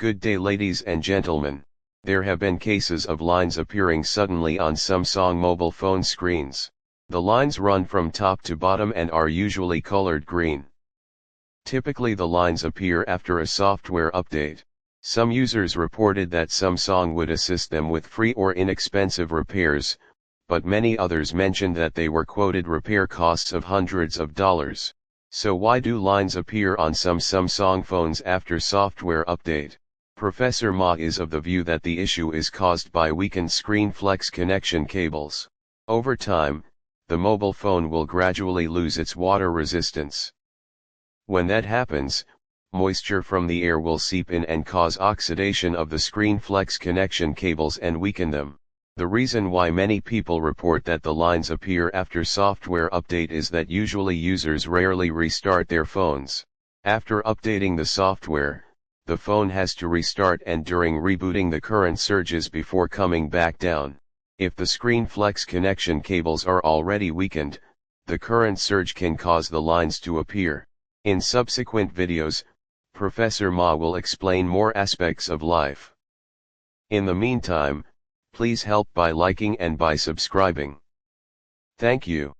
Good day ladies and gentlemen. There have been cases of lines appearing suddenly on Samsung mobile phone screens. The lines run from top to bottom and are usually colored green. Typically the lines appear after a software update. Some users reported that Samsung would assist them with free or inexpensive repairs, but many others mentioned that they were quoted repair costs of hundreds of dollars. So why do lines appear on some Samsung phones after software update? Professor Ma is of the view that the issue is caused by weakened ScreenFlex connection cables. Over time, the mobile phone will gradually lose its water resistance. When that happens, moisture from the air will seep in and cause oxidation of the ScreenFlex connection cables and weaken them. The reason why many people report that the lines appear after software update is that usually users rarely restart their phones. After updating the software, the phone has to restart, and during rebooting the current surges before coming back down. If the ScreenFlex connection cables are already weakened, the current surge can cause the lines to appear. In subsequent videos, Professor Ma will explain more aspects of life. In the meantime, please help by liking and by subscribing. Thank you.